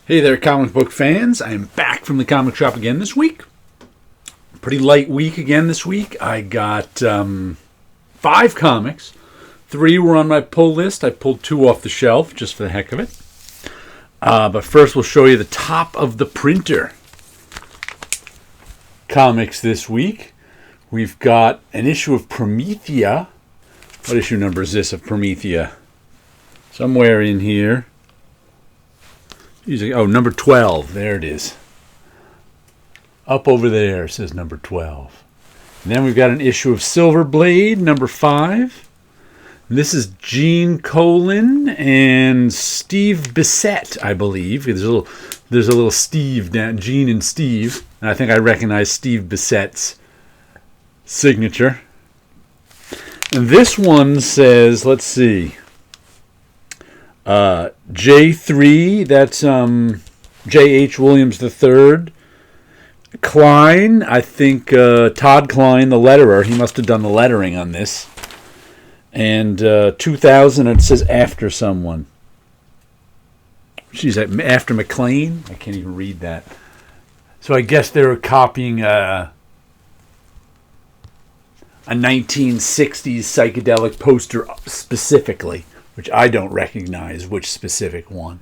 Hey there, comic book fans. I am back from the comic shop again this week. Pretty light week again this week. I got 5 comics. 3 were on my pull list. I pulled 2 off the shelf just for the heck of it. But first we'll show you the top of the printer comics this week. We've got an issue of Promethea. What issue number is this of Promethea? Somewhere in here. Oh, number 12. There it is. Up over there says number 12. And then we've got an issue of Silver Blade, number 5. And this is Gene Colan and Steve Bissette, I believe. There's a little Steve down, Gene and Steve. And I think I recognize Steve Bissette's signature. And this one says, let's see. J3, that's J.H. Williams III. Klein, I think Todd Klein, the letterer, he must have done the lettering on this. And 2000, it says After Someone. She's After McLean? I can't even read that. So I guess they were copying a 1960s psychedelic poster specifically, which I don't recognize which specific one.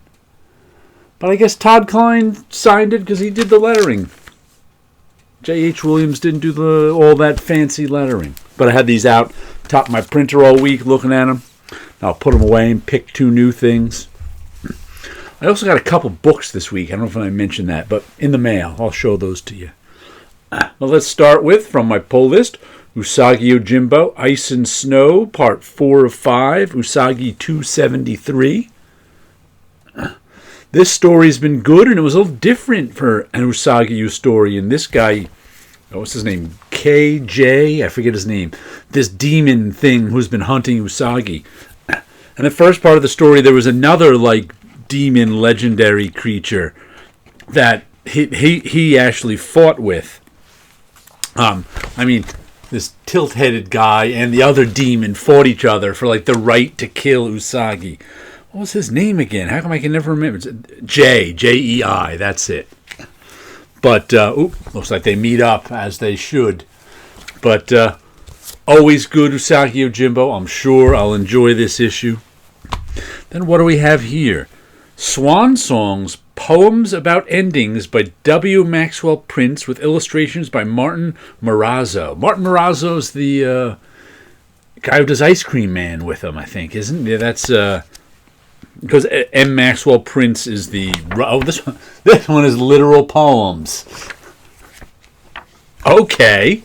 But I guess Todd Klein signed it because he did the lettering. J.H. Williams didn't do all that fancy lettering. But I had these out, top of my printer all week looking at them. I'll put them away and pick 2 new things. I also got a couple books this week. I don't know if I mentioned that, but in the mail. I'll show those to you. Well, let's start with, from my pull list, Usagi Yojimbo, Ice and Snow, Part 4 of 5, Usagi 273. This story's been good, and it was a little different for an Usagi story. And this guy, what's his name? KJ? I forget his name. This demon thing who's been hunting Usagi. And the first part of the story, there was another, demon legendary creature that he actually fought with. This tilt-headed guy and the other demon fought each other for the right to kill Usagi. What was his name again? How come I can never remember? J-E-I, that's it. But, looks like they meet up as they should. But, always good Usagi Yojimbo. I'm sure I'll enjoy this issue. Then what do we have here? Swansongs, Poems About Endings by W. Maxwell Prince with illustrations by Martin Morazzo. Martin Morazzo's the guy who does Ice Cream Man with him, I think, isn't it? That's because M. Maxwell Prince is the... Oh, this one is literal poems. Okay.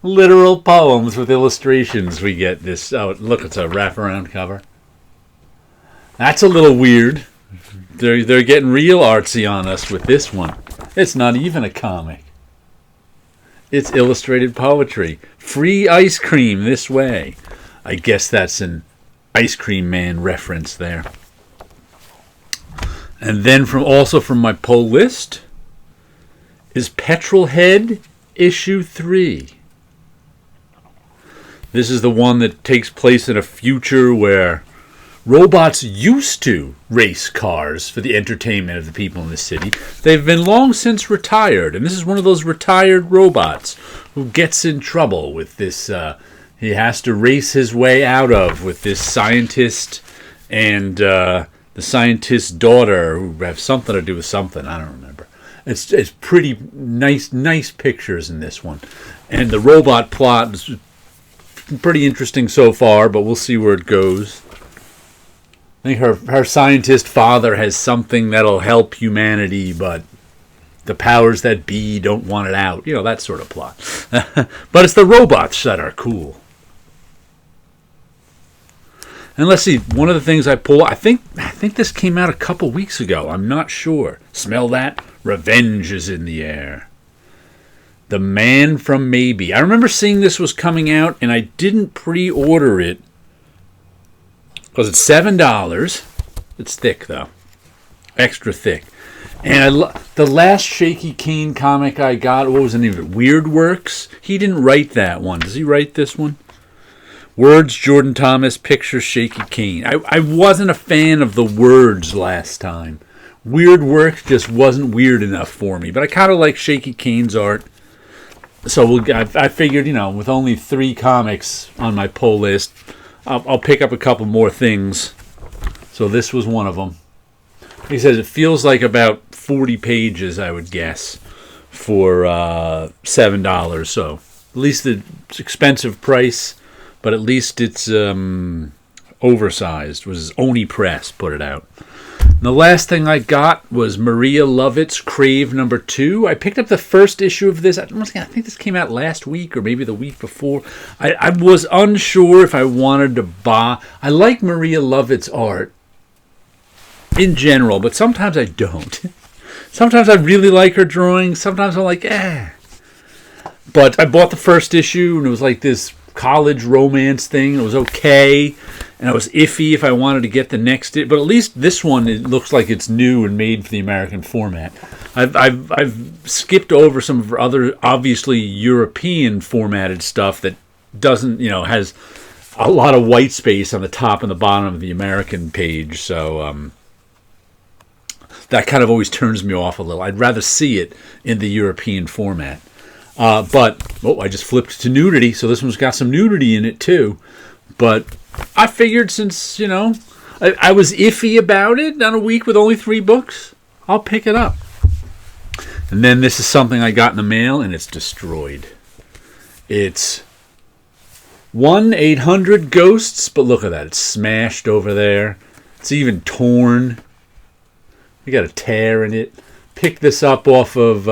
Literal poems with illustrations. We get this. Oh, look, it's a wraparound cover. That's a little weird. They're getting real artsy on us with this one. It's not even a comic. It's illustrated poetry. Free ice cream this way. I guess that's an Ice Cream Man reference there. And then also from my pull list is Petrolhead issue 3. This is the one that takes place in a future where robots used to race cars for the entertainment of the people in the city. They've been long since retired, and this is one of those retired robots who gets in trouble with this. He has to race his way out of with this scientist and the scientist's daughter who have something to do with something. I don't remember. It's pretty nice pictures in this one, and the robot plot is pretty interesting so far, but we'll see where it goes. I think her scientist father has something that'll help humanity, but the powers that be don't want it out. That sort of plot. But it's the robots that are cool. And let's see, one of the things I pull, I think this came out a couple weeks ago. I'm not sure. Smell that? Revenge is in the air. The Man from Maybe. I remember seeing this was coming out, and I didn't pre-order it because it's $7. It's thick, though. Extra thick. And the last Shaky Kane comic I got, what was the name of it? Weird Works? He didn't write that one. Does he write this one? Words, Jordan Thomas, pictures, Shaky Kane. I wasn't a fan of the words last time. weird work just wasn't weird enough for me. But I kind of like Shaky Kane's art. So I figured, with only 3 comics on my pull list, I'll pick up a couple more things. So this was one of them. He says it feels like about 40 pages, I would guess, for $7. So at least it's expensive price, but at least it's oversized. It was Oni Press put it out. And the last thing I got was Marialitz Crave #2. I picked up the first issue of this. I think this came out last week or maybe the week before. I was unsure if I wanted to buy. I like Marialitz's art in general, but sometimes I don't. Sometimes I really like her drawing. Sometimes I'm like, eh. But I bought the first issue, and it was like this college romance thing. It was okay, and I was iffy if I wanted to get the next. But at least this one, it looks like it's new and made for the American format. I've skipped over some of her other, obviously European formatted stuff that doesn't, has a lot of white space on the top and the bottom of the American page. So that kind of always turns me off a little. I'd rather see it in the European format. But I just flipped to nudity, so this one's got some nudity in it too. But I figured since, I was iffy about it on a week with only 3 books, I'll pick it up. And then this is something I got in the mail, and it's destroyed. It's 1-800 Ghosts, but look at that. It's smashed over there. It's even torn. You got a tear in it. Pick this up off of...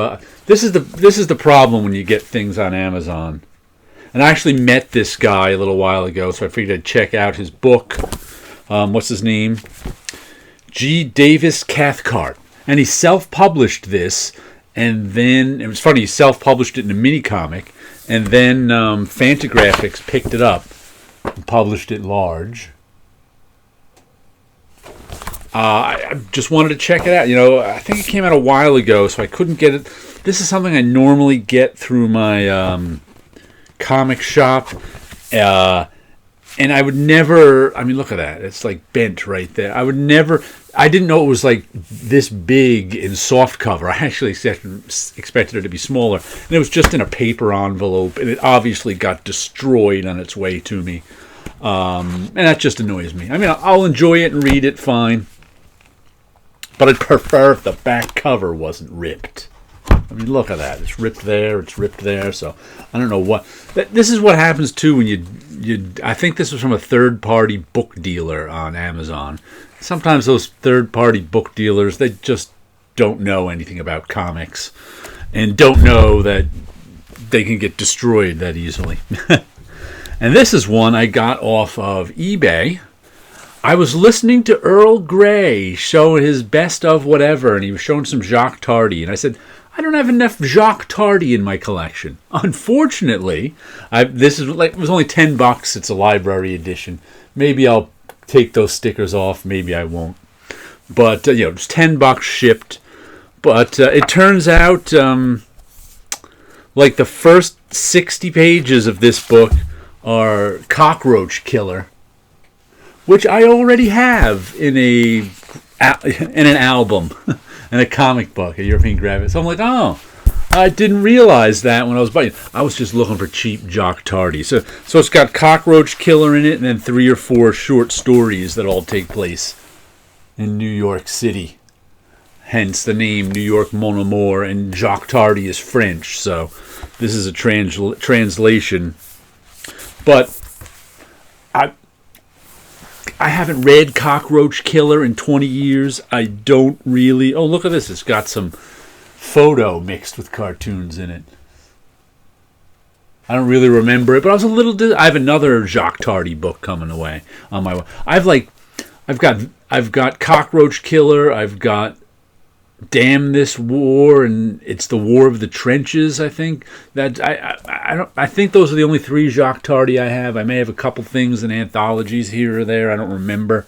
This is the problem when you get things on Amazon. And I actually met this guy a little while ago, so I figured I'd check out his book. What's his name? G. Davis Cathcart. And he self-published this, and then... It was funny, he self-published it in a mini-comic, and then Fantagraphics picked it up and published it large. I just wanted to check it out. I think it came out a while ago, so I couldn't get it. This is something I normally get through my comic shop. And I would never... I mean, look at that. It's like bent right there. I didn't know it was like this big in soft cover. I actually expected it to be smaller. And it was just in a paper envelope, and it obviously got destroyed on its way to me. And that just annoys me. I mean, I'll enjoy it and read it fine. But I'd prefer if the back cover wasn't ripped. I mean, look at that. It's ripped there. It's ripped there. So I don't know what. This is what happens too when you. I think this was from a third-party book dealer on Amazon. Sometimes those third-party book dealers, they just don't know anything about comics and don't know that they can get destroyed that easily. And this is one I got off of eBay. I was listening to Earl Grey showing his best of whatever, and he was showing some Jacques Tardy, and I said, I don't have enough Jacques Tardy in my collection. Unfortunately, it was only $10. It's a library edition. Maybe I'll take those stickers off. Maybe I won't. But it's $10 shipped. But it turns out, like the first 60 pages of this book are Cockroach Killer, which I already have in an album, in a comic book, a European Graphic. So I'm like, oh, I didn't realize that when I was buying. I was just looking for cheap Jacques Tardy. So it's got Cockroach Killer in it, and then 3 or 4 short stories that all take place in New York City. Hence the name New York Mon Amour, and Jacques Tardy is French, so this is a translation. But I haven't read Cockroach Killer in 20 years. I don't really... Oh, look at this. It's got some photo mixed with cartoons in it. I don't really remember it, but I was a little... I have another Jacques Tardy book coming away on my way. I've got Cockroach Killer. I've got Damn This War, and it's the War of the Trenches, I think. I think those are the only 3 Jacques Tardy I have. I may have a couple things in anthologies here or there. I don't remember.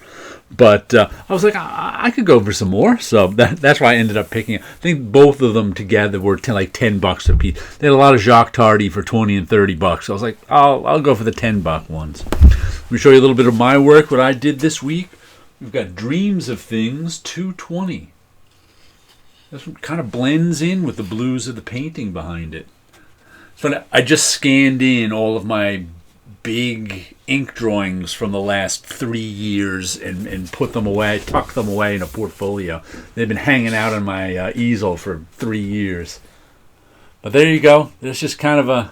But I was like, I could go for some more. So that's why I ended up picking it. I think both of them together were like $10 a piece. They had a lot of Jacques Tardy for $20 and $30. I was like, I'll go for the $10 ones. Let me show you a little bit of my work, what I did this week. We've got Dreams of Things 220. This one kind of blends in with the blues of the painting behind it. So I just scanned in all of my big ink drawings from the last 3 years and put them away, tucked them away in a portfolio. They've been hanging out on my easel for 3 years. But there you go. There's just kind of a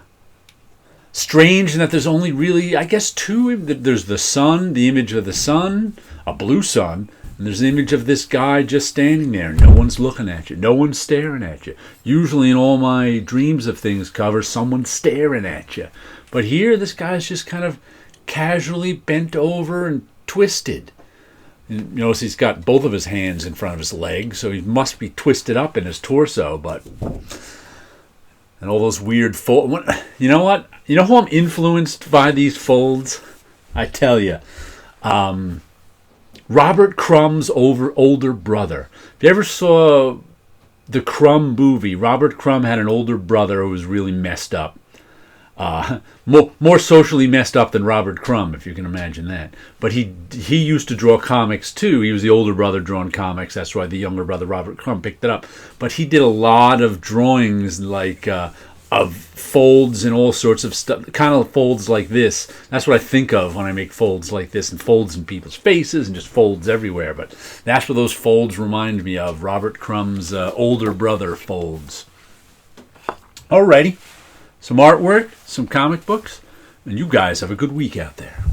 strange in that there's only really, I guess, two. There's the sun, the image of the sun, a blue sun, and there's the image of this guy just standing there. No one's looking at you. No one's staring at you. Usually in all my Dreams of Things covers, someone's staring at you. But here, this guy's just kind of casually bent over and twisted. And you notice he's got both of his hands in front of his legs, so he must be twisted up in his torso. But and all those weird folds. You know what? You know who I'm influenced by these folds? I tell you. Robert Crumb's older brother. If you ever saw the Crumb movie, Robert Crumb had an older brother who was really messed up. More socially messed up than Robert Crumb, if you can imagine that. But he used to draw comics too. He was the older brother drawing comics. That's why the younger brother Robert Crumb picked it up. But he did a lot of drawings like of folds and all sorts of stuff, kind of folds like this. That's what I think of when I make folds like this, and folds in people's faces and just folds everywhere. But that's what those folds remind me of, Robert Crumb's older brother folds. Alrighty. Some artwork, some comic books, and you guys have a good week out there.